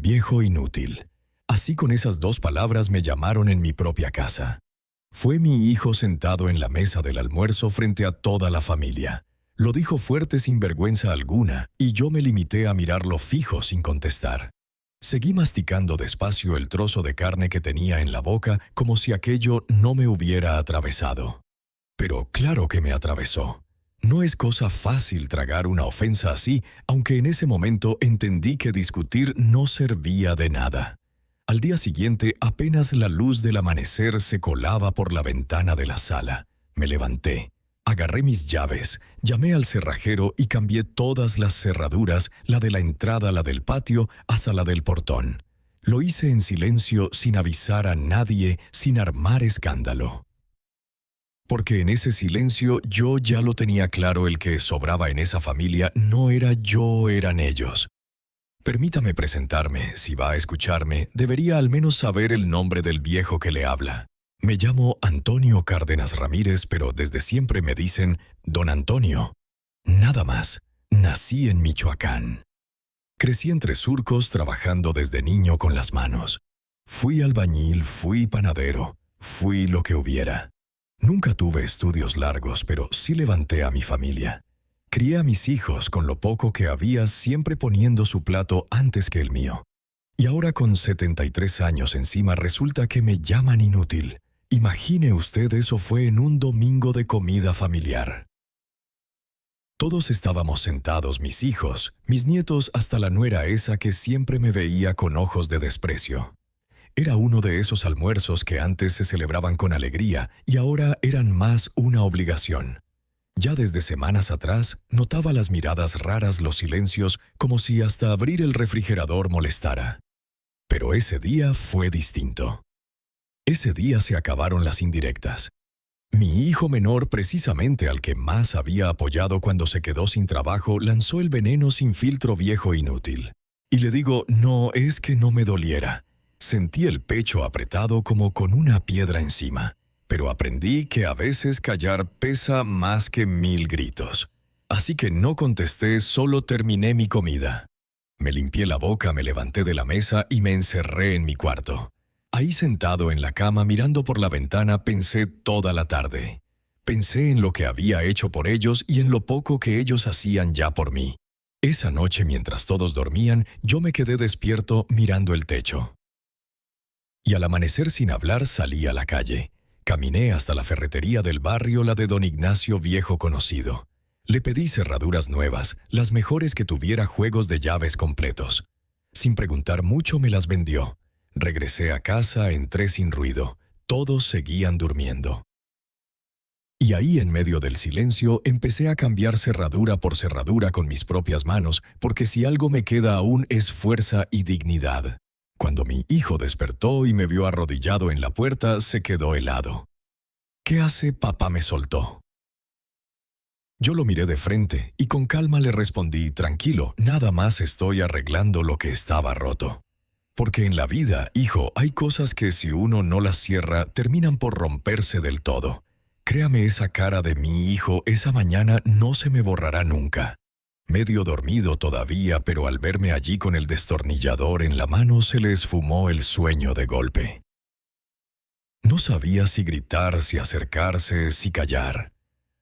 viejo inútil. Así con esas dos palabras me llamaron en mi propia casa. Fue mi hijo sentado en la mesa del almuerzo frente a toda la familia. Lo dijo fuerte sin vergüenza alguna, y yo me limité a mirarlo fijo sin contestar. Seguí masticando despacio el trozo de carne que tenía en la boca como si aquello no me hubiera atravesado. Pero claro que me atravesó. No es cosa fácil tragar una ofensa así, aunque en ese momento entendí que discutir no servía de nada. Al día siguiente, apenas la luz del amanecer se colaba por la ventana de la sala. Me levanté, agarré mis llaves, llamé al cerrajero y cambié todas las cerraduras, la de la entrada, la del patio, hasta la del portón. Lo hice en silencio, sin avisar a nadie, sin armar escándalo. Porque en ese silencio yo ya lo tenía claro, el que sobraba en esa familia no era yo, eran ellos. Permítame presentarme, si va a escucharme, debería al menos saber el nombre del viejo que le habla. Me llamo Antonio Cárdenas Ramírez, pero desde siempre me dicen Don Antonio. Nada más, nací en Michoacán. Crecí entre surcos trabajando desde niño con las manos. Fui albañil, fui panadero, fui lo que hubiera. Nunca tuve estudios largos, pero sí levanté a mi familia. Crié a mis hijos con lo poco que había, siempre poniendo su plato antes que el mío. Y ahora con 73 años encima resulta que me llaman inútil. Imagine usted, eso fue en un domingo de comida familiar. Todos estábamos sentados, mis hijos, mis nietos, hasta la nuera esa que siempre me veía con ojos de desprecio. Era uno de esos almuerzos que antes se celebraban con alegría y ahora eran más una obligación. Ya desde semanas atrás notaba las miradas raras, los silencios, como si hasta abrir el refrigerador molestara. Pero ese día fue distinto. Ese día se acabaron las indirectas. Mi hijo menor, precisamente al que más había apoyado cuando se quedó sin trabajo, lanzó el veneno sin filtro, viejo inútil. Y le digo, no, es que no me doliera. Sentí el pecho apretado como con una piedra encima. Pero aprendí que a veces callar pesa más que 1000 gritos. Así que no contesté, solo terminé mi comida. Me limpié la boca, me levanté de la mesa y me encerré en mi cuarto. Ahí sentado en la cama mirando por la ventana pensé toda la tarde. Pensé en lo que había hecho por ellos y en lo poco que ellos hacían ya por mí. Esa noche, mientras todos dormían, yo me quedé despierto mirando el techo. Y al amanecer, sin hablar, salí a la calle. Caminé hasta la ferretería del barrio, la de don Ignacio, viejo conocido. Le pedí cerraduras nuevas, las mejores que tuviera, juegos de llaves completos. Sin preguntar mucho me las vendió. Regresé a casa, entré sin ruido. Todos seguían durmiendo. Y ahí, en medio del silencio, empecé a cambiar cerradura por cerradura con mis propias manos, porque si algo me queda aún es fuerza y dignidad. Cuando mi hijo despertó y me vio arrodillado en la puerta, se quedó helado. «¿Qué hace, papá?», me soltó. Yo lo miré de frente y con calma le respondí, «Tranquilo, nada más estoy arreglando lo que estaba roto». Porque en la vida, hijo, hay cosas que si uno no las cierra, terminan por romperse del todo. Créame, esa cara de mi hijo esa mañana no se me borrará nunca. Medio dormido todavía, pero al verme allí con el destornillador en la mano se le esfumó el sueño de golpe. No sabía si gritar, si acercarse, si callar.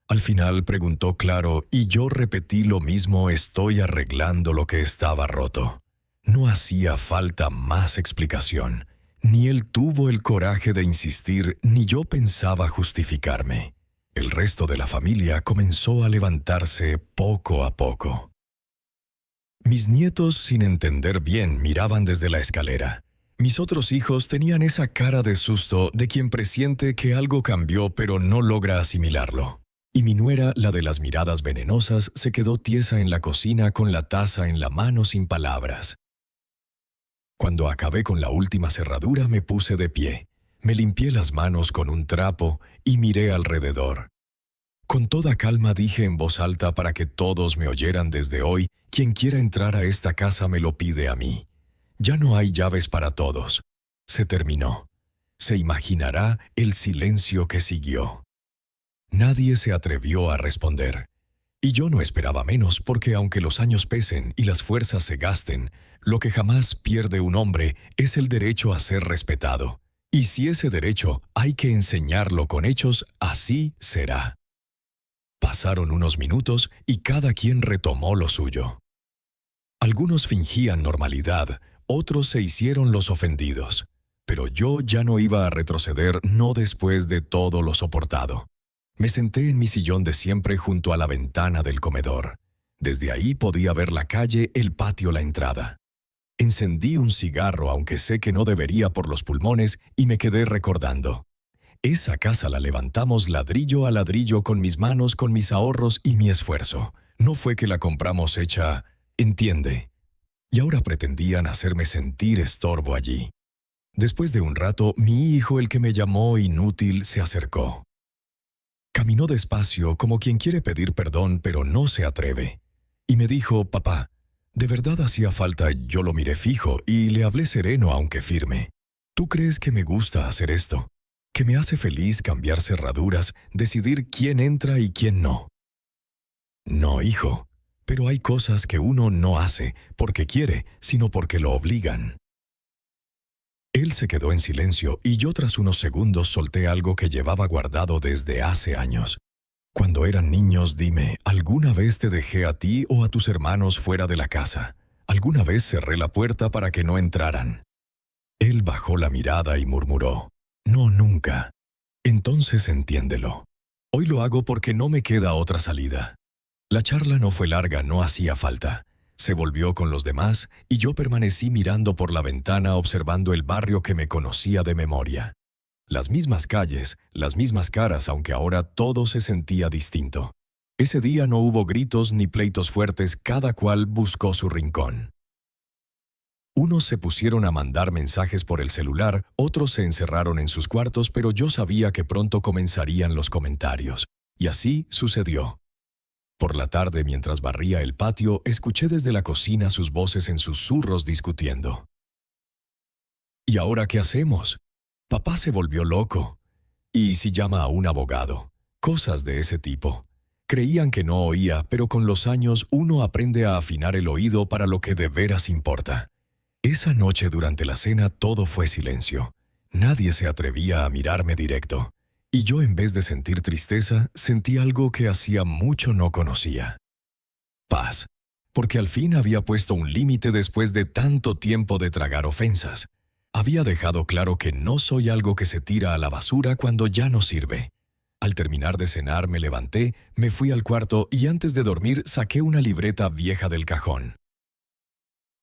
Al final preguntó claro y yo repetí lo mismo, «Estoy arreglando lo que estaba roto». No hacía falta más explicación. Ni él tuvo el coraje de insistir, ni yo pensaba justificarme. El resto de la familia comenzó a levantarse poco a poco. Mis nietos, sin entender bien, miraban desde la escalera. Mis otros hijos tenían esa cara de susto de quien presiente que algo cambió pero no logra asimilarlo. Y mi nuera, la de las miradas venenosas, se quedó tiesa en la cocina con la taza en la mano sin palabras. Cuando acabé con la última cerradura me puse de pie. Me limpié las manos con un trapo y miré alrededor. Con toda calma dije en voz alta para que todos me oyeran: «Desde hoy, quien quiera entrar a esta casa me lo pide a mí. Ya no hay llaves para todos». Se terminó. Se imaginará el silencio que siguió. Nadie se atrevió a responder. Y yo no esperaba menos porque aunque los años pesen y las fuerzas se gasten, lo que jamás pierde un hombre es el derecho a ser respetado. Y si ese derecho hay que enseñarlo con hechos, así será. Pasaron unos minutos y cada quien retomó lo suyo. Algunos fingían normalidad, otros se hicieron los ofendidos. Pero yo ya no iba a retroceder, no después de todo lo soportado. Me senté en mi sillón de siempre junto a la ventana del comedor. Desde ahí podía ver la calle, el patio, la entrada. Encendí un cigarro, aunque sé que no debería por los pulmones, y me quedé recordando. Esa casa la levantamos ladrillo a ladrillo con mis manos, con mis ahorros y mi esfuerzo. No fue que la compramos hecha, entiende. Y ahora pretendían hacerme sentir estorbo allí. Después de un rato, mi hijo, el que me llamó inútil, se acercó. Caminó despacio, como quien quiere pedir perdón, pero no se atreve. Y me dijo, papá, de verdad hacía falta. Yo lo miré fijo y le hablé sereno, aunque firme. ¿Tú crees que me gusta hacer esto? ¿Que me hace feliz cambiar cerraduras, decidir quién entra y quién no? No, hijo, pero hay cosas que uno no hace porque quiere, sino porque lo obligan. Él se quedó en silencio y yo tras unos segundos solté algo que llevaba guardado desde hace años. Cuando eran niños, dime, ¿alguna vez te dejé a ti o a tus hermanos fuera de la casa? ¿Alguna vez cerré la puerta para que no entraran? Él bajó la mirada y murmuró, no, nunca. Entonces entiéndelo. Hoy lo hago porque no me queda otra salida. La charla no fue larga, no hacía falta. Se volvió con los demás y yo permanecí mirando por la ventana observando el barrio que me conocía de memoria. Las mismas calles, las mismas caras, aunque ahora todo se sentía distinto. Ese día no hubo gritos ni pleitos fuertes, cada cual buscó su rincón. Unos se pusieron a mandar mensajes por el celular, otros se encerraron en sus cuartos, pero yo sabía que pronto comenzarían los comentarios. Y así sucedió. Por la tarde, mientras barría el patio, escuché desde la cocina sus voces en susurros discutiendo. ¿Y ahora qué hacemos? Papá se volvió loco. ¿Y si llama a un abogado? Cosas de ese tipo. Creían que no oía, pero con los años uno aprende a afinar el oído para lo que de veras importa. Esa noche durante la cena todo fue silencio. Nadie se atrevía a mirarme directo. Y yo, en vez de sentir tristeza, sentí algo que hacía mucho no conocía. Paz, porque al fin había puesto un límite después de tanto tiempo de tragar ofensas. Había dejado claro que no soy algo que se tira a la basura cuando ya no sirve. Al terminar de cenar me levanté, me fui al cuarto y antes de dormir saqué una libreta vieja del cajón.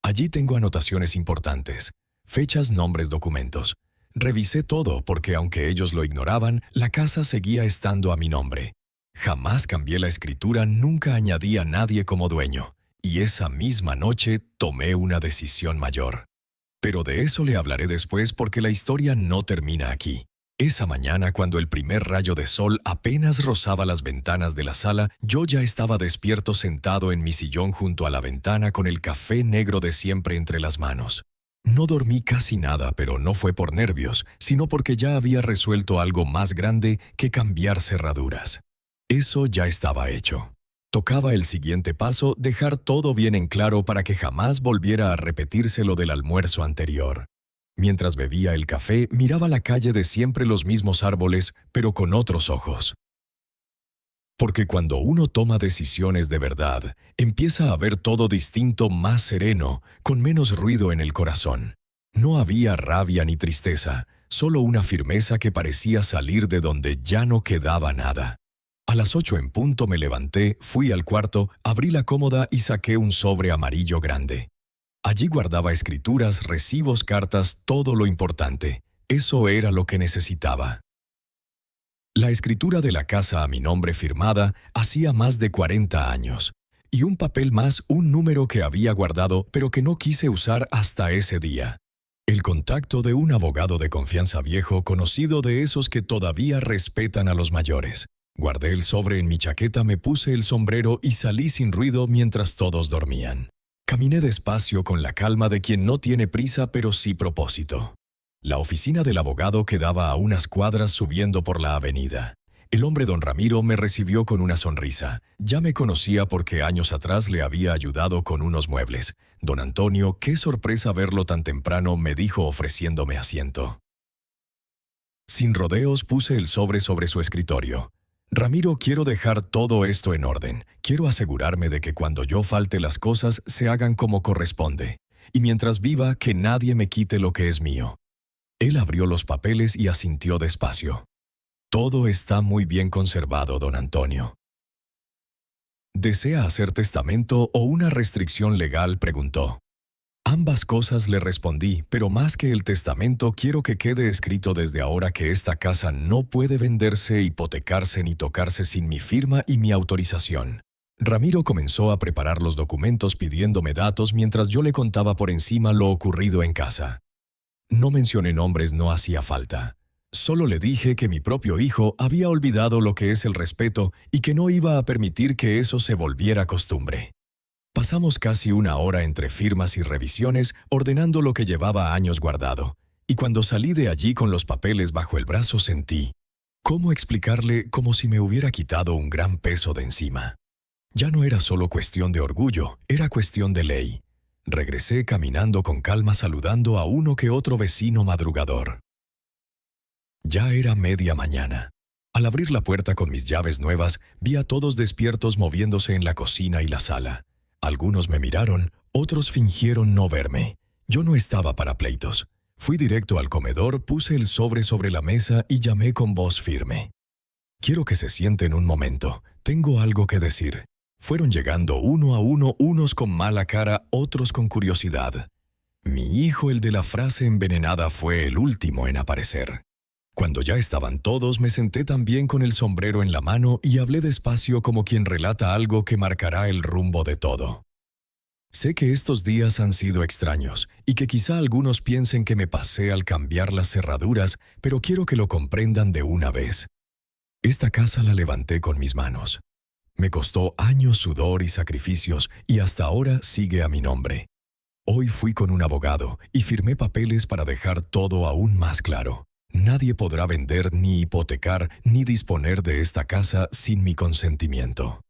Allí tengo anotaciones importantes, fechas, nombres, documentos. Revisé todo porque aunque ellos lo ignoraban, la casa seguía estando a mi nombre. Jamás cambié la escritura, nunca añadí a nadie como dueño. Y esa misma noche tomé una decisión mayor. Pero de eso le hablaré después porque la historia no termina aquí. Esa mañana, cuando el primer rayo de sol apenas rozaba las ventanas de la sala, yo ya estaba despierto sentado en mi sillón junto a la ventana con el café negro de siempre entre las manos. No dormí casi nada, pero no fue por nervios, sino porque ya había resuelto algo más grande que cambiar cerraduras. Eso ya estaba hecho. Tocaba el siguiente paso, dejar todo bien en claro para que jamás volviera a repetirse lo del almuerzo anterior. Mientras bebía el café, miraba la calle de siempre, los mismos árboles, pero con otros ojos. Porque cuando uno toma decisiones de verdad, empieza a ver todo distinto, más sereno, con menos ruido en el corazón. No había rabia ni tristeza, solo una firmeza que parecía salir de donde ya no quedaba nada. A las 8 en punto me levanté, fui al cuarto, abrí la cómoda y saqué un sobre amarillo grande. Allí guardaba escrituras, recibos, cartas, todo lo importante. Eso era lo que necesitaba. La escritura de la casa a mi nombre firmada hacía más de 40 años. Y un papel más, un número que había guardado, pero que no quise usar hasta ese día. El contacto de un abogado de confianza viejo, conocido de esos que todavía respetan a los mayores. Guardé el sobre en mi chaqueta, me puse el sombrero y salí sin ruido mientras todos dormían. Caminé despacio con la calma de quien no tiene prisa pero sí propósito. La oficina del abogado quedaba a unas cuadras subiendo por la avenida. El hombre don Ramiro me recibió con una sonrisa. Ya me conocía porque años atrás le había ayudado con unos muebles. Don Antonio, qué sorpresa verlo tan temprano, me dijo ofreciéndome asiento. Sin rodeos puse el sobre su escritorio. Ramiro, quiero dejar todo esto en orden. Quiero asegurarme de que cuando yo falte las cosas se hagan como corresponde. Y mientras viva, que nadie me quite lo que es mío. Él abrió los papeles y asintió despacio. Todo está muy bien conservado, don Antonio. ¿Desea hacer testamento o una restricción legal?, preguntó. Ambas cosas, le respondí, pero más que el testamento quiero que quede escrito desde ahora que esta casa no puede venderse, hipotecarse ni tocarse sin mi firma y mi autorización. Ramiro comenzó a preparar los documentos pidiéndome datos mientras yo le contaba por encima lo ocurrido en casa. No mencioné nombres, no hacía falta. Solo le dije que mi propio hijo había olvidado lo que es el respeto y que no iba a permitir que eso se volviera costumbre. Pasamos casi una hora entre firmas y revisiones ordenando lo que llevaba años guardado, y cuando salí de allí con los papeles bajo el brazo sentí, ¿cómo explicarle? Como si me hubiera quitado un gran peso de encima. Ya no era solo cuestión de orgullo, era cuestión de ley. Regresé caminando con calma saludando a uno que otro vecino madrugador. Ya era media mañana. Al abrir la puerta con mis llaves nuevas, vi a todos despiertos moviéndose en la cocina y la sala. Algunos me miraron, otros fingieron no verme. Yo no estaba para pleitos. Fui directo al comedor, puse el sobre la mesa y llamé con voz firme. Quiero que se sienten un momento. Tengo algo que decir. Fueron llegando uno a uno, unos con mala cara, otros con curiosidad. Mi hijo, el de la frase envenenada, fue el último en aparecer. Cuando ya estaban todos, me senté también con el sombrero en la mano y hablé despacio como quien relata algo que marcará el rumbo de todo. Sé que estos días han sido extraños y que quizá algunos piensen que me pasé al cambiar las cerraduras, pero quiero que lo comprendan de una vez. Esta casa la levanté con mis manos. Me costó años, sudor y sacrificios y hasta ahora sigue a mi nombre. Hoy fui con un abogado y firmé papeles para dejar todo aún más claro. Nadie podrá vender, ni hipotecar, ni disponer de esta casa sin mi consentimiento.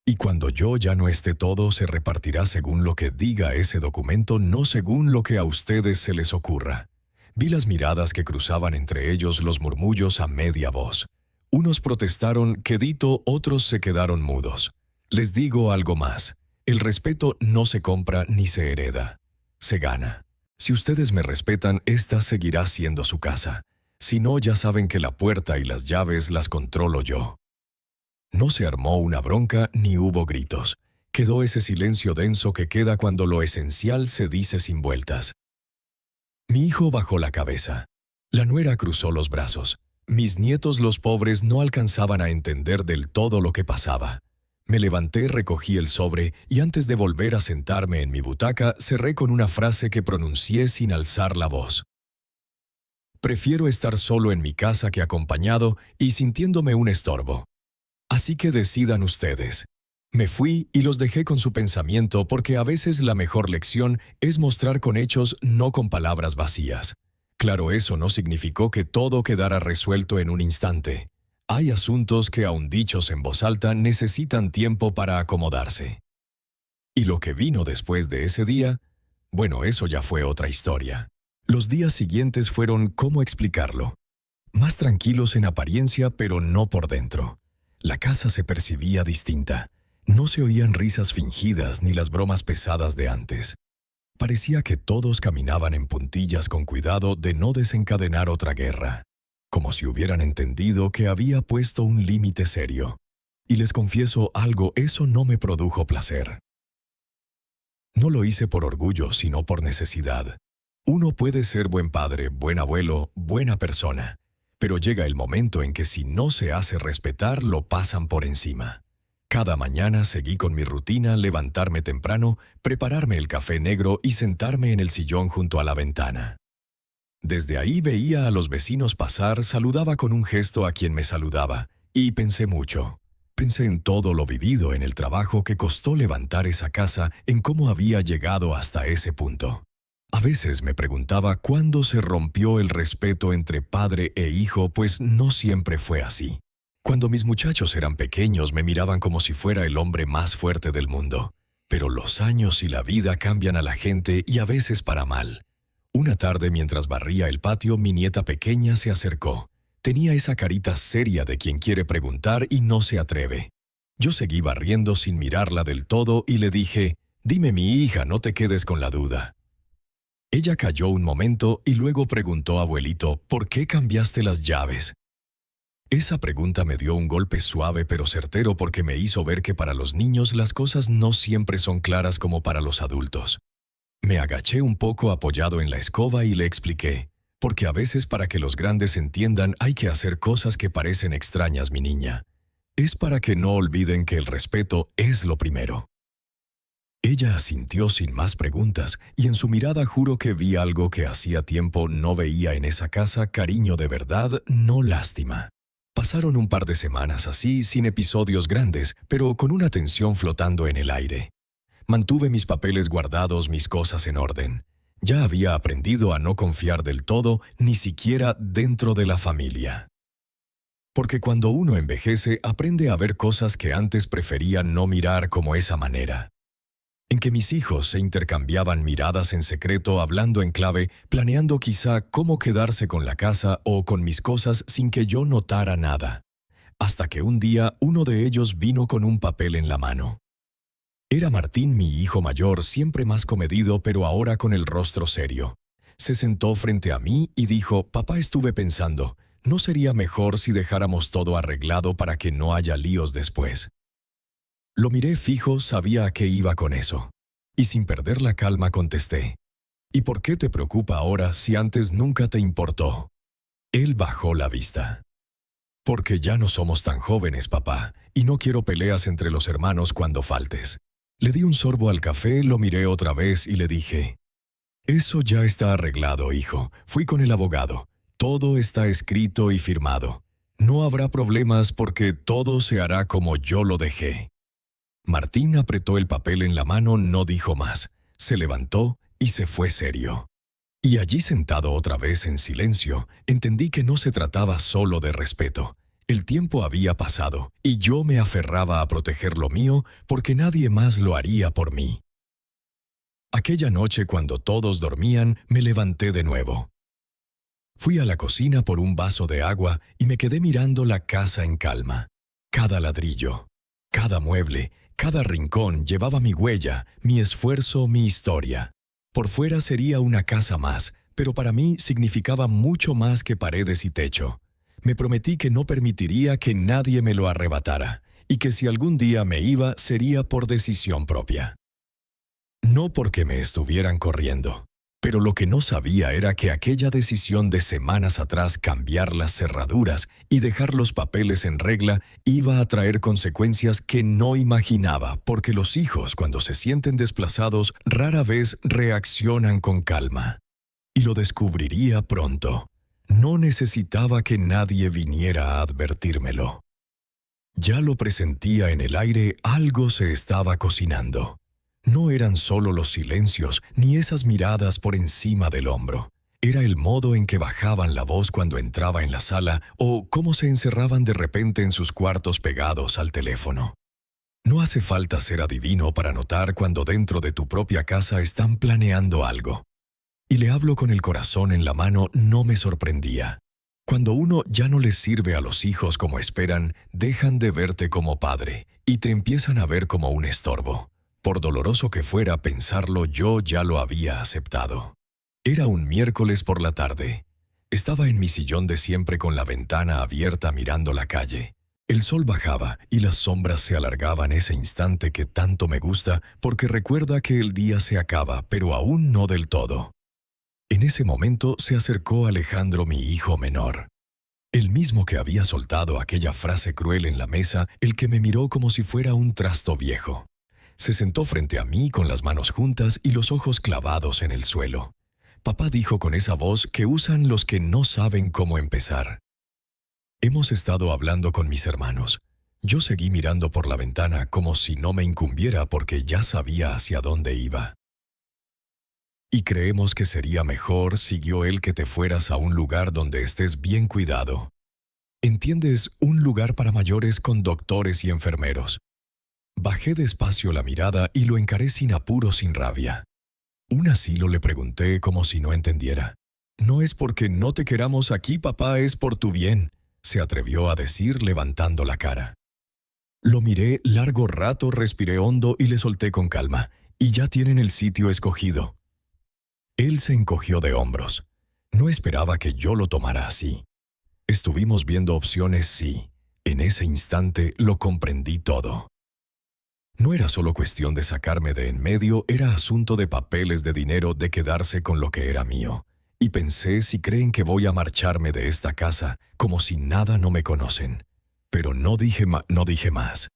Y cuando yo ya no esté, todo se repartirá según lo que diga ese documento, no según lo que a ustedes se les ocurra. Vi las miradas que cruzaban entre ellos, los murmullos a media voz. Unos protestaron, quedito, otros se quedaron mudos. Les digo algo más. El respeto no se compra ni se hereda. Se gana. Si ustedes me respetan, esta seguirá siendo su casa. Si no, ya saben que la puerta y las llaves las controlo yo. No se armó una bronca ni hubo gritos. Quedó ese silencio denso que queda cuando lo esencial se dice sin vueltas. Mi hijo bajó la cabeza. La nuera cruzó los brazos. Mis nietos, los pobres, no alcanzaban a entender del todo lo que pasaba. Me levanté, recogí el sobre y antes de volver a sentarme en mi butaca, cerré con una frase que pronuncié sin alzar la voz. Prefiero estar solo en mi casa que acompañado y sintiéndome un estorbo. Así que decidan ustedes. Me fui y los dejé con su pensamiento porque a veces la mejor lección es mostrar con hechos, no con palabras vacías. Claro, eso no significó que todo quedara resuelto en un instante. Hay asuntos que, aun dichos en voz alta, necesitan tiempo para acomodarse. Y lo que vino después de ese día, bueno, eso ya fue otra historia. Los días siguientes fueron, ¿cómo explicarlo? Más tranquilos en apariencia, pero no por dentro. La casa se percibía distinta. No se oían risas fingidas ni las bromas pesadas de antes. Parecía que todos caminaban en puntillas con cuidado de no desencadenar otra guerra. Como si hubieran entendido que había puesto un límite serio. Y les confieso algo, eso no me produjo placer. No lo hice por orgullo, sino por necesidad. Uno puede ser buen padre, buen abuelo, buena persona, pero llega el momento en que si no se hace respetar, lo pasan por encima. Cada mañana seguí con mi rutina, levantarme temprano, prepararme el café negro y sentarme en el sillón junto a la ventana. Desde ahí veía a los vecinos pasar, saludaba con un gesto a quien me saludaba, y pensé mucho. Pensé en todo lo vivido, en el trabajo que costó levantar esa casa, en cómo había llegado hasta ese punto. A veces me preguntaba cuándo se rompió el respeto entre padre e hijo, pues no siempre fue así. Cuando mis muchachos eran pequeños me miraban como si fuera el hombre más fuerte del mundo. Pero los años y la vida cambian a la gente y a veces para mal. Una tarde mientras barría el patio, mi nieta pequeña se acercó. Tenía esa carita seria de quien quiere preguntar y no se atreve. Yo seguí barriendo sin mirarla del todo y le dije, «Dime, mi hija, no te quedes con la duda». Ella calló un momento y luego preguntó, «Abuelito, ¿por qué cambiaste las llaves?». Esa pregunta me dio un golpe suave pero certero porque me hizo ver que para los niños las cosas no siempre son claras como para los adultos. Me agaché un poco apoyado en la escoba y le expliqué, «Porque a veces para que los grandes entiendan hay que hacer cosas que parecen extrañas, mi niña. Es para que no olviden que el respeto es lo primero». Ella asintió sin más preguntas y en su mirada juro que vi algo que hacía tiempo no veía en esa casa: cariño de verdad, no lástima. Pasaron un par de semanas así, sin episodios grandes, pero con una tensión flotando en el aire. Mantuve mis papeles guardados, mis cosas en orden. Ya había aprendido a no confiar del todo, ni siquiera dentro de la familia. Porque cuando uno envejece, aprende a ver cosas que antes prefería no mirar, como esa manera en que mis hijos se intercambiaban miradas en secreto, hablando en clave, planeando quizá cómo quedarse con la casa o con mis cosas sin que yo notara nada. Hasta que un día uno de ellos vino con un papel en la mano. Era Martín, mi hijo mayor, siempre más comedido, pero ahora con el rostro serio. Se sentó frente a mí y dijo, «Papá, estuve pensando, ¿no sería mejor si dejáramos todo arreglado para que no haya líos después?». Lo miré fijo, sabía a qué iba con eso. Y sin perder la calma contesté, «¿Y por qué te preocupa ahora si antes nunca te importó?». Él bajó la vista. «Porque ya no somos tan jóvenes, papá, y no quiero peleas entre los hermanos cuando faltes». Le di un sorbo al café, lo miré otra vez y le dije, «Eso ya está arreglado, hijo. Fui con el abogado. Todo está escrito y firmado. No habrá problemas porque todo se hará como yo lo dejé». Martín apretó el papel en la mano, no dijo más. Se levantó y se fue serio. Y allí sentado otra vez en silencio, entendí que no se trataba solo de respeto. El tiempo había pasado y yo me aferraba a proteger lo mío porque nadie más lo haría por mí. Aquella noche, cuando todos dormían, me levanté de nuevo. Fui a la cocina por un vaso de agua y me quedé mirando la casa en calma. Cada ladrillo, cada mueble, cada rincón llevaba mi huella, mi esfuerzo, mi historia. Por fuera sería una casa más, pero para mí significaba mucho más que paredes y techo. Me prometí que no permitiría que nadie me lo arrebatara, y que si algún día me iba, sería por decisión propia. No porque me estuvieran corriendo. Pero lo que no sabía era que aquella decisión de semanas atrás, cambiar las cerraduras y dejar los papeles en regla, iba a traer consecuencias que no imaginaba, porque los hijos, cuando se sienten desplazados, rara vez reaccionan con calma. Y lo descubriría pronto. No necesitaba que nadie viniera a advertírmelo. Ya lo presentía en el aire, algo se estaba cocinando. No eran solo los silencios, ni esas miradas por encima del hombro. Era el modo en que bajaban la voz cuando entraba en la sala o cómo se encerraban de repente en sus cuartos pegados al teléfono. No hace falta ser adivino para notar cuando dentro de tu propia casa están planeando algo. Y le hablo con el corazón en la mano, no me sorprendía. Cuando uno ya no les sirve a los hijos como esperan, dejan de verte como padre y te empiezan a ver como un estorbo. Por doloroso que fuera pensarlo, yo ya lo había aceptado. Era un miércoles por la tarde. Estaba en mi sillón de siempre con la ventana abierta mirando la calle. El sol bajaba y las sombras se alargaban, ese instante que tanto me gusta porque recuerda que el día se acaba, pero aún no del todo. En ese momento se acercó Alejandro, mi hijo menor. El mismo que había soltado aquella frase cruel en la mesa, el que me miró como si fuera un trasto viejo. Se sentó frente a mí con las manos juntas y los ojos clavados en el suelo. Papá dijo con esa voz que usan los que no saben cómo empezar. Hemos estado hablando con mis hermanos. Yo seguí mirando por la ventana como si no me incumbiera porque ya sabía hacia dónde iba. Y creemos que sería mejor, siguió él, que te fueras a un lugar donde estés bien cuidado. ¿Entiendes? Un lugar para mayores con doctores y enfermeros. Bajé despacio la mirada y lo encaré sin apuro, sin rabia. ¿Un asilo?, le pregunté como si no entendiera. No es porque no te queramos aquí, papá, es por tu bien, se atrevió a decir levantando la cara. Lo miré largo rato, respiré hondo y le solté con calma. Y ya tienen el sitio escogido. Él se encogió de hombros. No esperaba que yo lo tomara así. Estuvimos viendo opciones, sí. En ese instante lo comprendí todo. No era solo cuestión de sacarme de en medio, era asunto de papeles, de dinero, de quedarse con lo que era mío. Y pensé, si creen que voy a marcharme de esta casa, como si nada, no me conocen. Pero no dije más.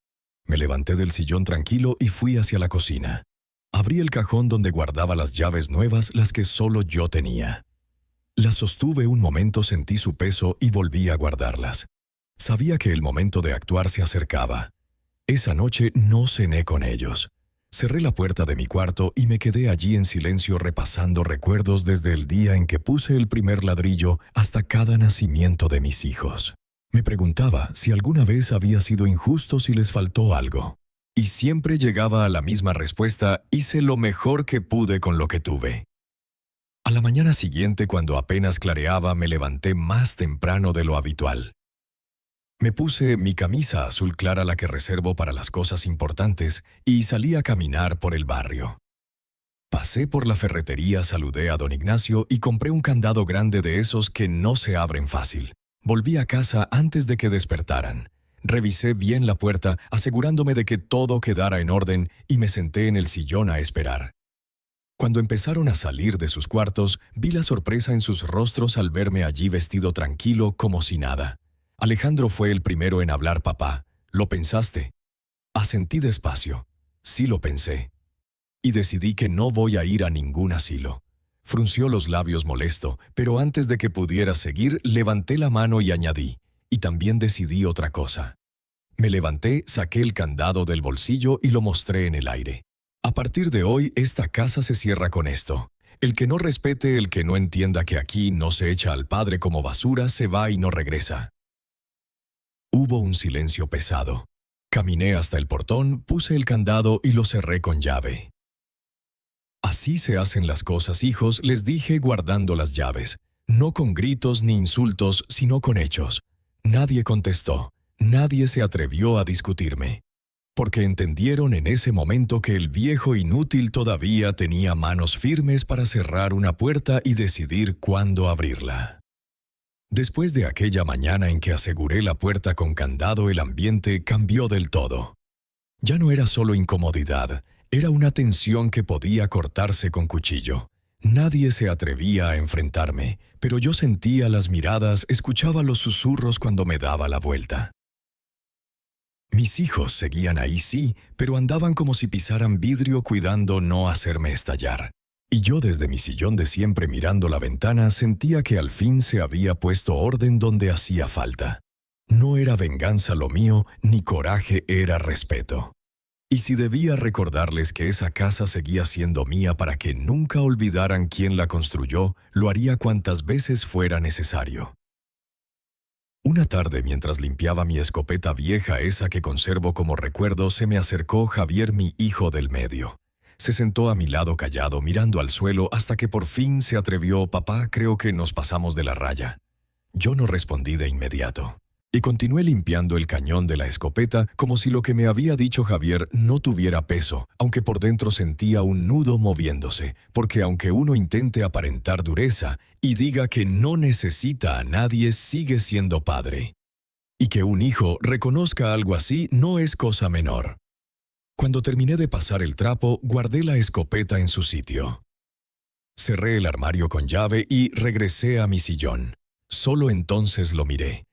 Me levanté del sillón tranquilo y fui hacia la cocina. Abrí el cajón donde guardaba las llaves nuevas, las que solo yo tenía. Las sostuve un momento, sentí su peso y volví a guardarlas. Sabía que el momento de actuar se acercaba. Esa noche no cené con ellos. Cerré la puerta de mi cuarto y me quedé allí en silencio repasando recuerdos desde el día en que puse el primer ladrillo hasta cada nacimiento de mis hijos. Me preguntaba si alguna vez había sido injusto, si les faltó algo. Y siempre llegaba a la misma respuesta: hice lo mejor que pude con lo que tuve. A la mañana siguiente, cuando apenas clareaba, me levanté más temprano de lo habitual. Me puse mi camisa azul clara, la que reservo para las cosas importantes, y salí a caminar por el barrio. Pasé por la ferretería, saludé a don Ignacio y compré un candado grande de esos que no se abren fácil. Volví a casa antes de que despertaran. Revisé bien la puerta, asegurándome de que todo quedara en orden, y me senté en el sillón a esperar. Cuando empezaron a salir de sus cuartos, vi la sorpresa en sus rostros al verme allí vestido tranquilo, como si nada. Alejandro fue el primero en hablar. Papá, ¿lo pensaste? Asentí despacio. Sí, lo pensé. Y decidí que no voy a ir a ningún asilo. Frunció los labios molesto, pero antes de que pudiera seguir, levanté la mano y añadí: y también decidí otra cosa. Me levanté, saqué el candado del bolsillo y lo mostré en el aire. A partir de hoy, esta casa se cierra con esto. El que no respete, el que no entienda que aquí no se echa al padre como basura, se va y no regresa. Hubo un silencio pesado. Caminé hasta el portón, puse el candado y lo cerré con llave. Así se hacen las cosas, hijos, les dije guardando las llaves. No con gritos ni insultos, sino con hechos. Nadie contestó. Nadie se atrevió a discutirme. Porque entendieron en ese momento que el viejo inútil todavía tenía manos firmes para cerrar una puerta y decidir cuándo abrirla. Después de aquella mañana en que aseguré la puerta con candado, el ambiente cambió del todo. Ya no era solo incomodidad, era una tensión que podía cortarse con cuchillo. Nadie se atrevía a enfrentarme, pero yo sentía las miradas, escuchaba los susurros cuando me daba la vuelta. Mis hijos seguían ahí, sí, pero andaban como si pisaran vidrio, cuidando no hacerme estallar. Y yo desde mi sillón de siempre mirando la ventana sentía que al fin se había puesto orden donde hacía falta. No era venganza lo mío, ni coraje, era respeto. Y si debía recordarles que esa casa seguía siendo mía para que nunca olvidaran quién la construyó, lo haría cuantas veces fuera necesario. Una tarde, mientras limpiaba mi escopeta vieja, esa que conservo como recuerdo, se me acercó Javier, mi hijo del medio. Se sentó a mi lado callado, mirando al suelo, hasta que por fin se atrevió: papá, creo que nos pasamos de la raya. Yo no respondí de inmediato. Y continué limpiando el cañón de la escopeta como si lo que me había dicho Javier no tuviera peso, aunque por dentro sentía un nudo moviéndose, porque aunque uno intente aparentar dureza y diga que no necesita a nadie, sigue siendo padre. Y que un hijo reconozca algo así no es cosa menor. Cuando terminé de pasar el trapo, guardé la escopeta en su sitio. Cerré el armario con llave y regresé a mi sillón. Solo entonces lo miré.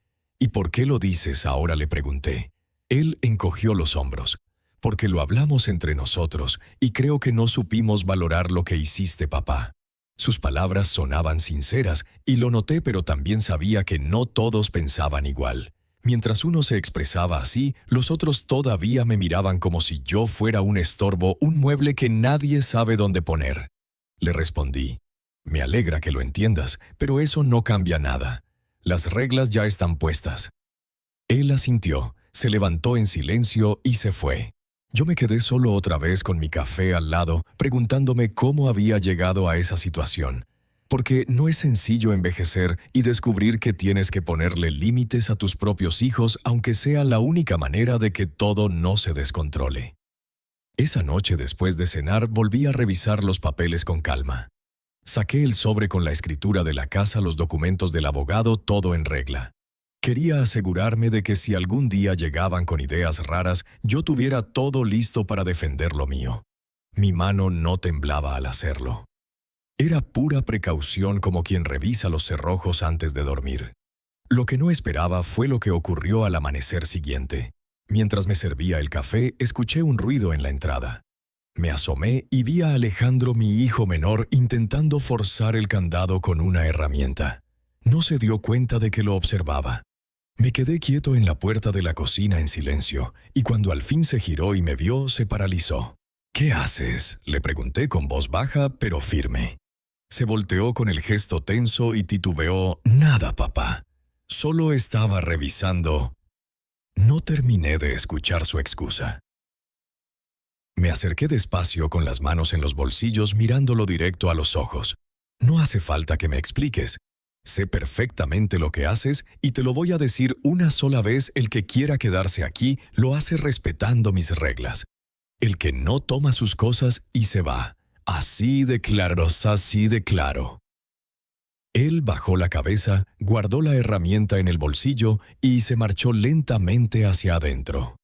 ¿Y por qué lo dices ahora?, le pregunté. Él encogió los hombros. Porque lo hablamos entre nosotros y creo que no supimos valorar lo que hiciste, papá. Sus palabras sonaban sinceras y lo noté, pero también sabía que no todos pensaban igual. Mientras uno se expresaba así, los otros todavía me miraban como si yo fuera un estorbo, un mueble que nadie sabe dónde poner. Le respondí: me alegra que lo entiendas, pero eso no cambia nada. Las reglas ya están puestas. Él asintió, se levantó en silencio y se fue. Yo me quedé solo otra vez con mi café al lado, preguntándome cómo había llegado a esa situación. Porque no es sencillo envejecer y descubrir que tienes que ponerle límites a tus propios hijos, aunque sea la única manera de que todo no se descontrole. Esa noche, después de cenar, volví a revisar los papeles con calma. Saqué el sobre con la escritura de la casa, los documentos del abogado, todo en regla. Quería asegurarme de que si algún día llegaban con ideas raras, yo tuviera todo listo para defender lo mío. Mi mano no temblaba al hacerlo. Era pura precaución, como quien revisa los cerrojos antes de dormir. Lo que no esperaba fue lo que ocurrió al amanecer siguiente. Mientras me servía el café, escuché un ruido en la entrada. Me asomé y vi a Alejandro, mi hijo menor, intentando forzar el candado con una herramienta. No se dio cuenta de que lo observaba. Me quedé quieto en la puerta de la cocina en silencio, y cuando al fin se giró y me vio, se paralizó. «¿Qué haces?», le pregunté con voz baja pero firme. Se volteó con el gesto tenso y titubeó. «Nada, papá. Solo estaba revisando». No terminé de escuchar su excusa. Me acerqué despacio con las manos en los bolsillos, mirándolo directo a los ojos. «No hace falta que me expliques. Sé perfectamente lo que haces y te lo voy a decir una sola vez: el que quiera quedarse aquí lo hace respetando mis reglas. El que no toma sus cosas y se va. Así de claro, así de claro». Él bajó la cabeza, guardó la herramienta en el bolsillo y se marchó lentamente hacia adentro.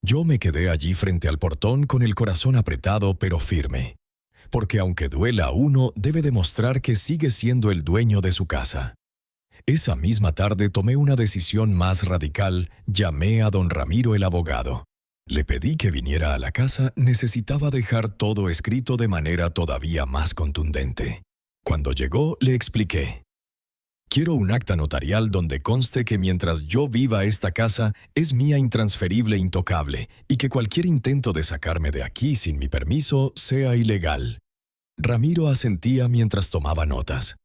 Yo me quedé allí frente al portón con el corazón apretado pero firme. Porque aunque duela a uno, debe demostrar que sigue siendo el dueño de su casa. Esa misma tarde tomé una decisión más radical. Llamé a don Ramiro, el abogado. Le pedí que viniera a la casa. Necesitaba dejar todo escrito de manera todavía más contundente. Cuando llegó, le expliqué. «Quiero un acta notarial donde conste que mientras yo viva esta casa es mía, intransferible, intocable, y que cualquier intento de sacarme de aquí sin mi permiso sea ilegal». Ramiro asentía mientras tomaba notas.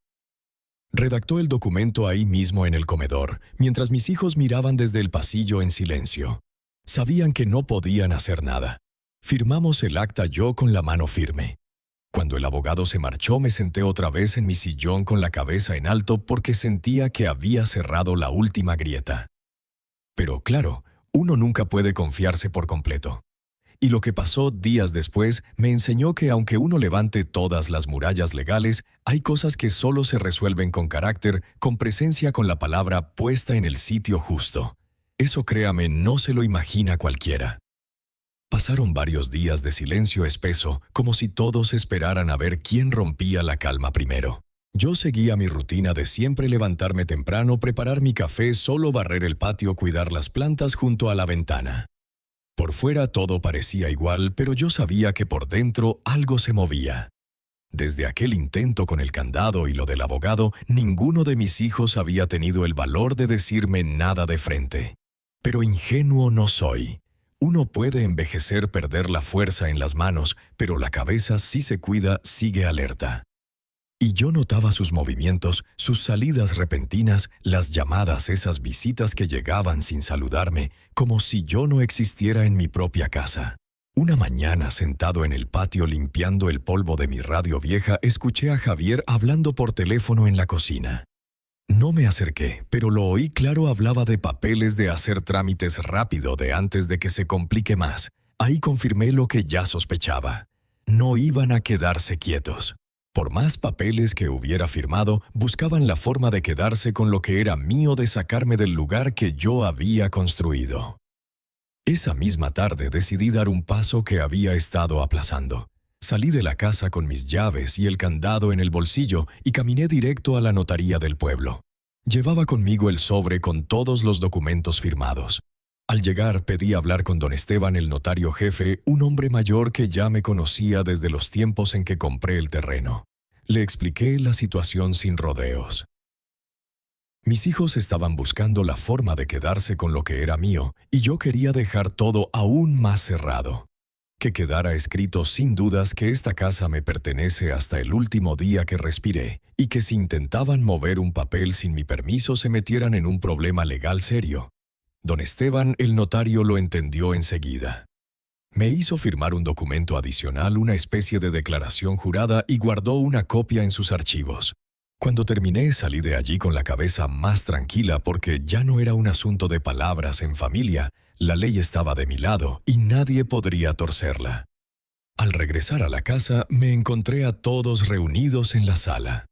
Redactó el documento ahí mismo en el comedor, mientras mis hijos miraban desde el pasillo en silencio. Sabían que no podían hacer nada. Firmamos el acta, yo con la mano firme. Cuando el abogado se marchó, me senté otra vez en mi sillón con la cabeza en alto porque sentía que había cerrado la última grieta. Pero claro, uno nunca puede confiarse por completo. Y lo que pasó días después me enseñó que aunque uno levante todas las murallas legales, hay cosas que solo se resuelven con carácter, con presencia, con la palabra puesta en el sitio justo. Eso, créame, no se lo imagina cualquiera. Pasaron varios días de silencio espeso, como si todos esperaran a ver quién rompía la calma primero. Yo seguía mi rutina de siempre: levantarme temprano, preparar mi café, solo barrer el patio, cuidar las plantas junto a la ventana. Por fuera todo parecía igual, pero yo sabía que por dentro algo se movía. Desde aquel intento con el candado y lo del abogado, ninguno de mis hijos había tenido el valor de decirme nada de frente. Pero ingenuo no soy. Uno puede envejecer, perder la fuerza en las manos, pero la cabeza, si se cuida, sigue alerta. Y yo notaba sus movimientos, sus salidas repentinas, las llamadas, esas visitas que llegaban sin saludarme, como si yo no existiera en mi propia casa. Una mañana, sentado en el patio limpiando el polvo de mi radio vieja, escuché a Javier hablando por teléfono en la cocina. No me acerqué, pero lo oí claro. Hablaba de papeles, de hacer trámites rápido, de antes de que se complique más. Ahí confirmé lo que ya sospechaba. No iban a quedarse quietos. Por más papeles que hubiera firmado, buscaban la forma de quedarse con lo que era mío, de sacarme del lugar que yo había construido. Esa misma tarde decidí dar un paso que había estado aplazando. Salí de la casa con mis llaves y el candado en el bolsillo y caminé directo a la notaría del pueblo. Llevaba conmigo el sobre con todos los documentos firmados. Al llegar pedí hablar con don Esteban, el notario jefe, un hombre mayor que ya me conocía desde los tiempos en que compré el terreno. Le expliqué la situación sin rodeos. Mis hijos estaban buscando la forma de quedarse con lo que era mío y yo quería dejar todo aún más cerrado. que quedara escrito sin dudas que esta casa me pertenece hasta el último día que respiré, y que si intentaban mover un papel sin mi permiso se metieran en un problema legal serio. Don Esteban, el notario, lo entendió enseguida. Me hizo firmar un documento adicional, una especie de declaración jurada, y guardó una copia en sus archivos. Cuando terminé, salí de allí con la cabeza más tranquila porque ya no era un asunto de palabras en familia. La ley estaba de mi lado y nadie podría torcerla. Al regresar a la casa, me encontré a todos reunidos en la sala.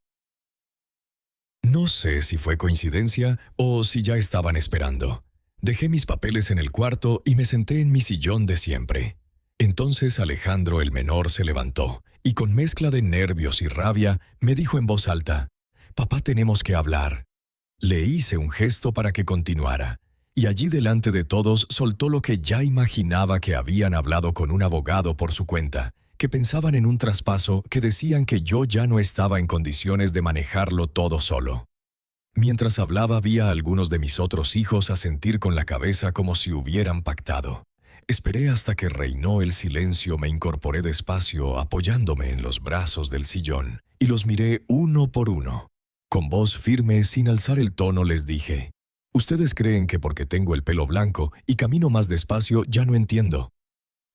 No sé si fue coincidencia o si ya estaban esperando. Dejé mis papeles en el cuarto y me senté en mi sillón de siempre. Entonces Alejandro, el menor, se levantó y con mezcla de nervios y rabia me dijo en voz alta: «Papá, tenemos que hablar». Le hice un gesto para que continuara, y allí delante de todos soltó lo que ya imaginaba, que habían hablado con un abogado por su cuenta, que pensaban en un traspaso, que decían que yo ya no estaba en condiciones de manejarlo todo solo. Mientras hablaba vi a algunos de mis otros hijos asentir con la cabeza como si hubieran pactado. Esperé hasta que reinó el silencio, me incorporé despacio apoyándome en los brazos del sillón y los miré uno por uno. Con voz firme, sin alzar el tono, les dije: «Ustedes creen que porque tengo el pelo blanco y camino más despacio ya no entiendo.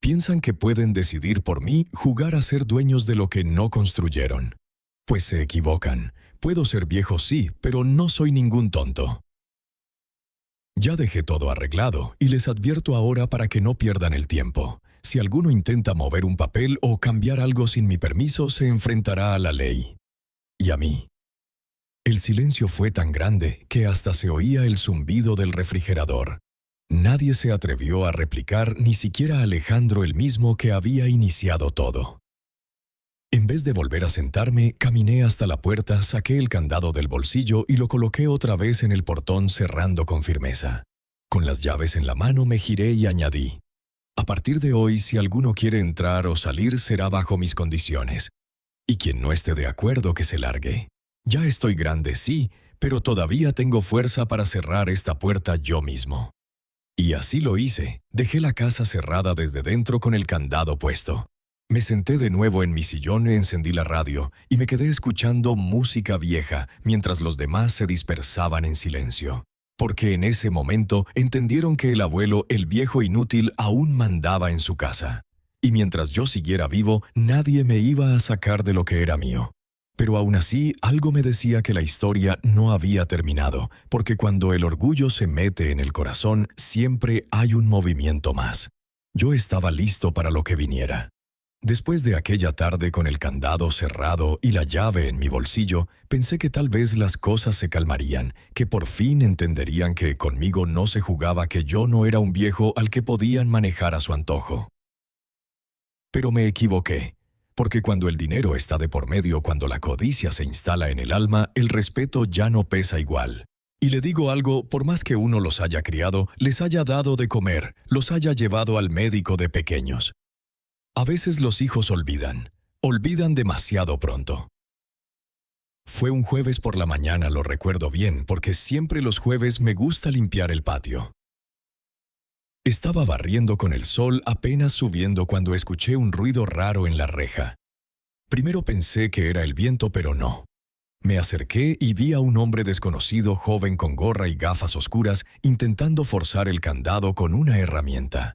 Piensan que pueden decidir por mí, jugar a ser dueños de lo que no construyeron. Pues se equivocan. Puedo ser viejo, sí, pero no soy ningún tonto. Ya dejé todo arreglado y les advierto ahora para que no pierdan el tiempo. Si alguno intenta mover un papel o cambiar algo sin mi permiso, se enfrentará a la ley. Y a mí». El silencio fue tan grande que hasta se oía el zumbido del refrigerador. Nadie se atrevió a replicar, ni siquiera Alejandro, el mismo que había iniciado todo. En vez de volver a sentarme, caminé hasta la puerta, saqué el candado del bolsillo y lo coloqué otra vez en el portón, cerrando con firmeza. Con las llaves en la mano me giré y añadí: «A partir de hoy, si alguno quiere entrar o salir, será bajo mis condiciones. Y quien no esté de acuerdo, que se largue. Ya estoy grande, sí, pero todavía tengo fuerza para cerrar esta puerta yo mismo». Y así lo hice. Dejé la casa cerrada desde dentro con el candado puesto. Me senté de nuevo en mi sillón, encendí la radio y me quedé escuchando música vieja mientras los demás se dispersaban en silencio. Porque en ese momento entendieron que el abuelo, el viejo inútil, aún mandaba en su casa. Y mientras yo siguiera vivo, nadie me iba a sacar de lo que era mío. Pero aún así, algo me decía que la historia no había terminado, porque cuando el orgullo se mete en el corazón, siempre hay un movimiento más. Yo estaba listo para lo que viniera. Después de aquella tarde con el candado cerrado y la llave en mi bolsillo, pensé que tal vez las cosas se calmarían, que por fin entenderían que conmigo no se jugaba, que yo no era un viejo al que podían manejar a su antojo. Pero me equivoqué, porque cuando el dinero está de por medio, cuando la codicia se instala en el alma, el respeto ya no pesa igual. Y le digo algo, por más que uno los haya criado, les haya dado de comer, los haya llevado al médico de pequeños, a veces los hijos olvidan demasiado pronto. Fue un jueves por la mañana, lo recuerdo bien, porque siempre los jueves me gusta limpiar el patio. Estaba barriendo con el sol apenas subiendo cuando escuché un ruido raro en la reja. Primero pensé que era el viento, pero no. Me acerqué y vi a un hombre desconocido, joven con gorra y gafas oscuras, intentando forzar el candado con una herramienta.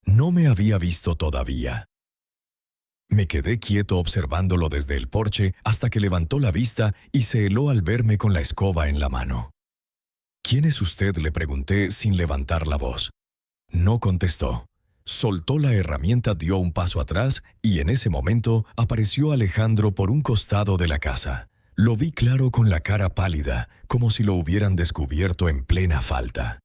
No me había visto todavía. Me quedé quieto observándolo desde el porche hasta que levantó la vista y se heló al verme con la escoba en la mano. «¿Quién es usted?», le pregunté sin levantar la voz. No contestó. Soltó la herramienta, dio un paso atrás y en ese momento apareció Alejandro por un costado de la casa. Lo vi claro, con la cara pálida, como si lo hubieran descubierto en plena falta.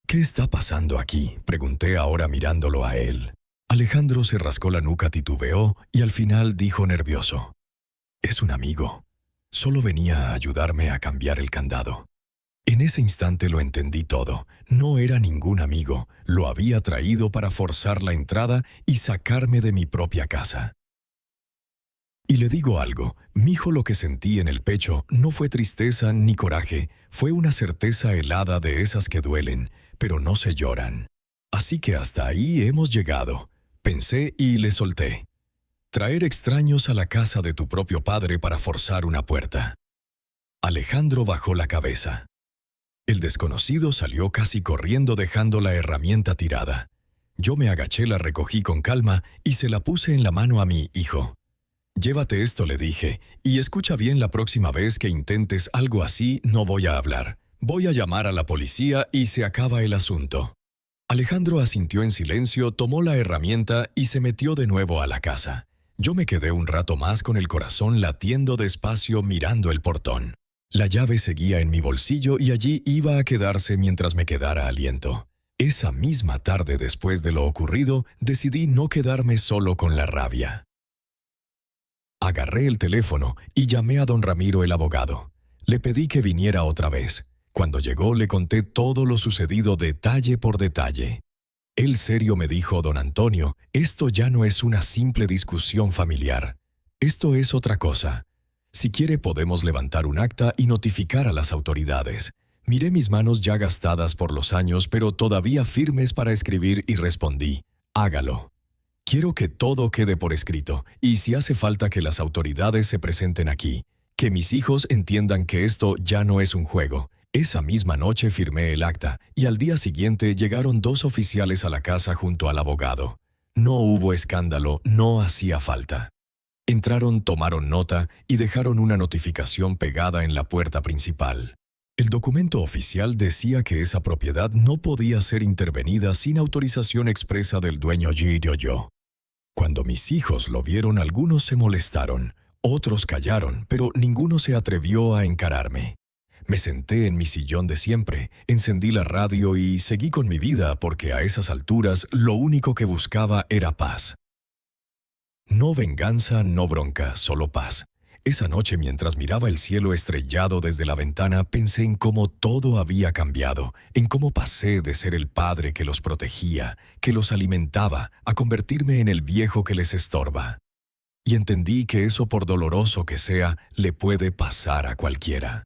«¿Qué está pasando aquí?», pregunté ahora mirándolo a él. Alejandro se rascó la nuca, titubeó y al final dijo nervioso: «Es un amigo. Solo venía a ayudarme a cambiar el candado». En ese instante lo entendí todo. No era ningún amigo. Lo había traído para forzar la entrada y sacarme de mi propia casa. Y le digo algo, mijo, lo que sentí en el pecho no fue tristeza ni coraje, fue una certeza helada de esas que duelen, pero no se lloran. Así que hasta ahí hemos llegado. Pensé y le solté. Traer extraños a la casa de tu propio padre para forzar una puerta. Alejandro bajó la cabeza. El desconocido salió casi corriendo dejando la herramienta tirada. Yo me agaché, la recogí con calma y se la puse en la mano a mi hijo. Llévate esto, le dije, y escucha bien, la próxima vez que intentes algo así no voy a hablar. Voy a llamar a la policía y se acaba el asunto. Alejandro asintió en silencio, tomó la herramienta y se metió de nuevo a la casa. Yo me quedé un rato más con el corazón latiendo despacio mirando el portón. La llave seguía en mi bolsillo y allí iba a quedarse mientras me quedara aliento. Esa misma tarde, después de lo ocurrido, decidí no quedarme solo con la rabia. Agarré el teléfono y llamé a don Ramiro, el abogado. Le pedí que viniera otra vez. Cuando llegó le conté todo lo sucedido detalle por detalle. Él serio me dijo: don Antonio, esto ya no es una simple discusión familiar. Esto es otra cosa. Si quiere podemos levantar un acta y notificar a las autoridades. Miré mis manos ya gastadas por los años, pero todavía firmes para escribir, y respondí: hágalo. Quiero que todo quede por escrito, y si hace falta que las autoridades se presenten aquí, que mis hijos entiendan que esto ya no es un juego. Esa misma noche firmé el acta, y al día siguiente llegaron 2 oficiales a la casa junto al abogado. No hubo escándalo, no hacía falta. Entraron, tomaron nota y dejaron una notificación pegada en la puerta principal. El documento oficial decía que esa propiedad no podía ser intervenida sin autorización expresa del dueño Yo. Cuando mis hijos lo vieron, algunos se molestaron, otros callaron, pero ninguno se atrevió a encararme. Me senté en mi sillón de siempre, encendí la radio y seguí con mi vida, porque a esas alturas lo único que buscaba era paz. No venganza, no bronca, solo paz. Esa noche, mientras miraba el cielo estrellado desde la ventana, pensé en cómo todo había cambiado, en cómo pasé de ser el padre que los protegía, que los alimentaba, a convertirme en el viejo que les estorba. Y entendí que eso, por doloroso que sea, le puede pasar a cualquiera.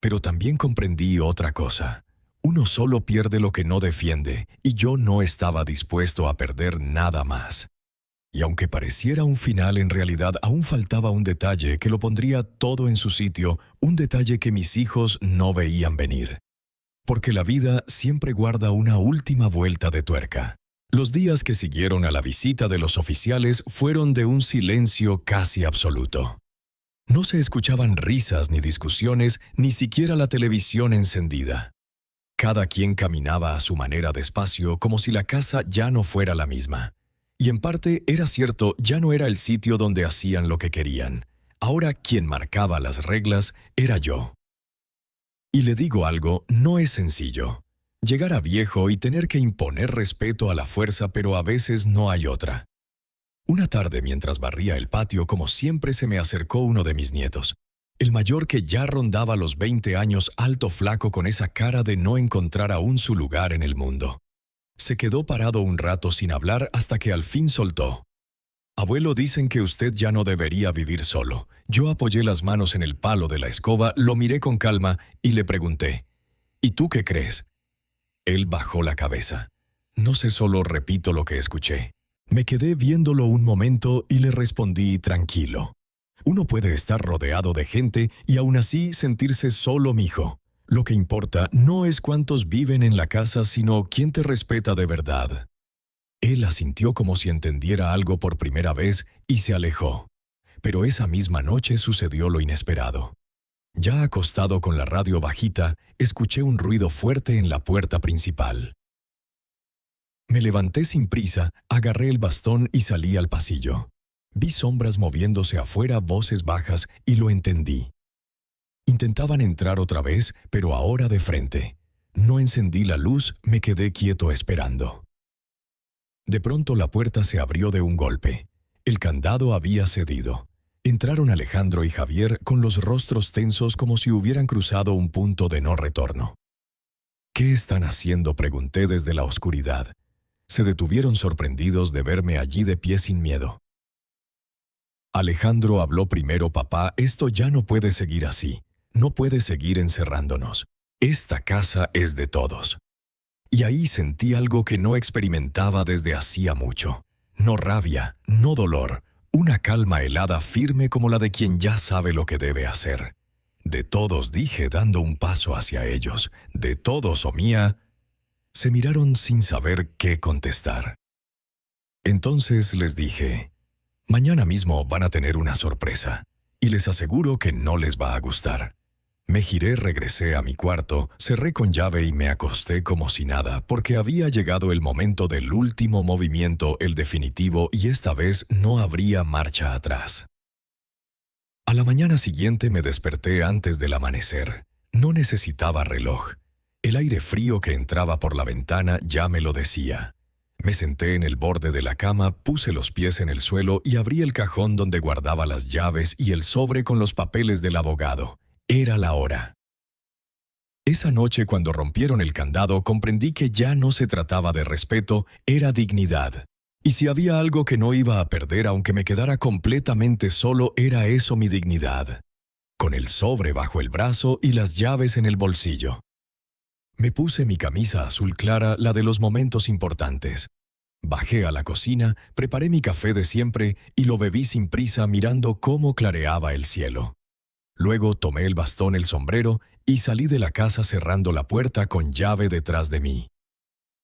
Pero también comprendí otra cosa. Uno solo pierde lo que no defiende, y yo no estaba dispuesto a perder nada más. Y aunque pareciera un final, en realidad aún faltaba un detalle que lo pondría todo en su sitio, un detalle que mis hijos no veían venir. Porque la vida siempre guarda una última vuelta de tuerca. Los días que siguieron a la visita de los oficiales fueron de un silencio casi absoluto. No se escuchaban risas ni discusiones, ni siquiera la televisión encendida. Cada quien caminaba a su manera despacio, como si la casa ya no fuera la misma. Y en parte era cierto, ya no era el sitio donde hacían lo que querían. Ahora quien marcaba las reglas era yo. Y le digo algo, no es sencillo. Llegar a viejo y tener que imponer respeto a la fuerza, pero a veces no hay otra. Una tarde, mientras barría el patio, como siempre, se me acercó uno de mis nietos. El mayor, que ya rondaba los 20 años, alto, flaco, con esa cara de no encontrar aún su lugar en el mundo. Se quedó parado un rato sin hablar hasta que al fin soltó: abuelo, dicen que usted ya no debería vivir solo. Yo apoyé las manos en el palo de la escoba, lo miré con calma y le pregunté: ¿y tú qué crees? Él bajó la cabeza. No sé, solo repito lo que escuché. Me quedé viéndolo un momento y le respondí tranquilo: uno puede estar rodeado de gente y aún así sentirse solo, mijo. Lo que importa no es cuántos viven en la casa, sino quién te respeta de verdad. Él asintió como si entendiera algo por primera vez y se alejó. Pero esa misma noche sucedió lo inesperado. Ya acostado con la radio bajita, escuché un ruido fuerte en la puerta principal. Me levanté sin prisa, agarré el bastón y salí al pasillo. Vi sombras moviéndose afuera, voces bajas, y lo entendí. Intentaban entrar otra vez, pero ahora de frente. No encendí la luz, me quedé quieto esperando. De pronto la puerta se abrió de un golpe. El candado había cedido. Entraron Alejandro y Javier con los rostros tensos, como si hubieran cruzado un punto de no retorno. ¿Qué están haciendo?, pregunté desde la oscuridad. Se detuvieron sorprendidos de verme allí de pie sin miedo. Alejandro habló primero: papá, esto ya no puede seguir así. No puede seguir encerrándonos. Esta casa es de todos. Y ahí sentí algo que no experimentaba desde hacía mucho. no rabia, no dolor, una calma helada firme como la de quien ya sabe lo que debe hacer. De todos, dije, dando un paso hacia ellos. De todos, oh mía. Se miraron sin saber qué contestar. Entonces les dije, mañana mismo van a tener una sorpresa, y les aseguro que no les va a gustar. Me giré, regresé a mi cuarto, cerré con llave y me acosté como si nada, porque había llegado el momento del último movimiento, el definitivo, y esta vez no habría marcha atrás. A la mañana siguiente me desperté antes del amanecer. No necesitaba reloj. El aire frío que entraba por la ventana ya me lo decía. Me senté en el borde de la cama, puse los pies en el suelo y abrí el cajón donde guardaba las llaves y el sobre con los papeles del abogado. Era la hora. Esa noche, cuando rompieron el candado, comprendí que ya no se trataba de respeto, era dignidad. Y si había algo que no iba a perder aunque me quedara completamente solo, era eso, mi dignidad. Con el sobre bajo el brazo y las llaves en el bolsillo. Me puse mi camisa azul clara, la de los momentos importantes. Bajé a la cocina, preparé mi café de siempre y lo bebí sin prisa mirando cómo clareaba el cielo. Luego tomé el bastón, el sombrero y salí de la casa cerrando la puerta con llave detrás de mí.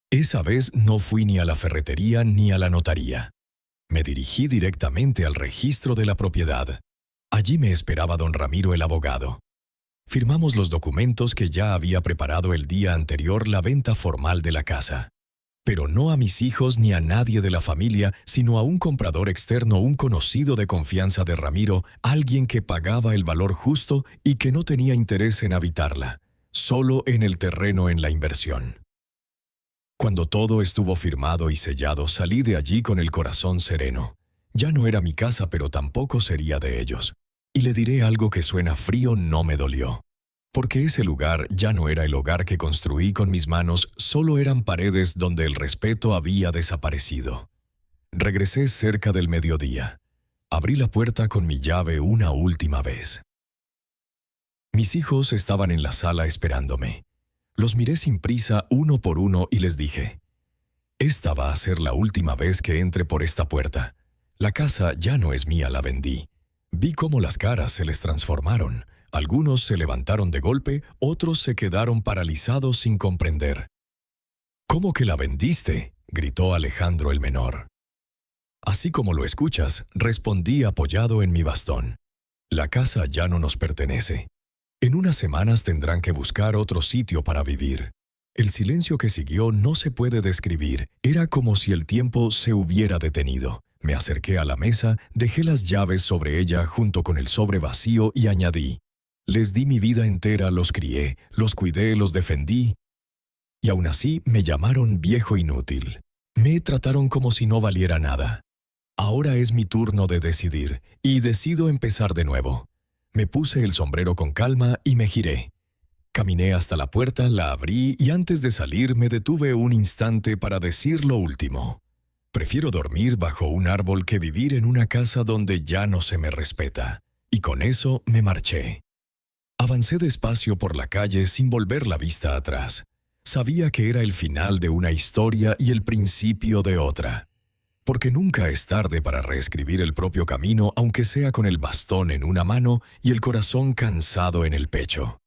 Esa vez no fui ni a la ferretería ni a la notaría. Me dirigí directamente al registro de la propiedad. Allí me esperaba don Ramiro, el abogado. Firmamos los documentos que ya había preparado el día anterior, la venta formal de la casa. Pero no a mis hijos ni a nadie de la familia, sino a un comprador externo, un conocido de confianza de Ramiro, alguien que pagaba el valor justo y que no tenía interés en habitarla, solo en el terreno, en la inversión. Cuando todo estuvo firmado y sellado, salí de allí con el corazón sereno. Ya no era mi casa, pero tampoco sería de ellos. Y le diré algo que suena frío, no me dolió. Porque ese lugar ya no era el hogar que construí con mis manos, solo eran paredes donde el respeto había desaparecido. Regresé cerca del mediodía. Abrí la puerta con mi llave una última vez. Mis hijos estaban en la sala esperándome. Los miré sin prisa uno por uno y les dije, esta va a ser la última vez que entre por esta puerta. La casa ya no es mía, la vendí. Vi cómo las caras se les transformaron. Algunos se levantaron de golpe, otros se quedaron paralizados sin comprender. ¿Cómo que la vendiste?, gritó Alejandro el menor. Así como lo escuchas, respondí apoyado en mi bastón. La casa ya no nos pertenece. En unas semanas tendrán que buscar otro sitio para vivir. El silencio que siguió no se puede describir. Era como si el tiempo se hubiera detenido. Me acerqué a la mesa, dejé las llaves sobre ella junto con el sobre vacío y añadí, les di mi vida entera, los crié, los cuidé, los defendí. Y aún así me llamaron viejo inútil. Me trataron como si no valiera nada. Ahora es mi turno de decidir, y decido empezar de nuevo. Me puse el sombrero con calma y me giré. Caminé hasta la puerta, la abrí y antes de salir me detuve un instante para decir lo último. Prefiero dormir bajo un árbol que vivir en una casa donde ya no se me respeta. Y con eso me marché. Avancé despacio por la calle sin volver la vista atrás. Sabía que era el final de una historia y el principio de otra. Porque nunca es tarde para reescribir el propio camino, aunque sea con el bastón en una mano y el corazón cansado en el pecho.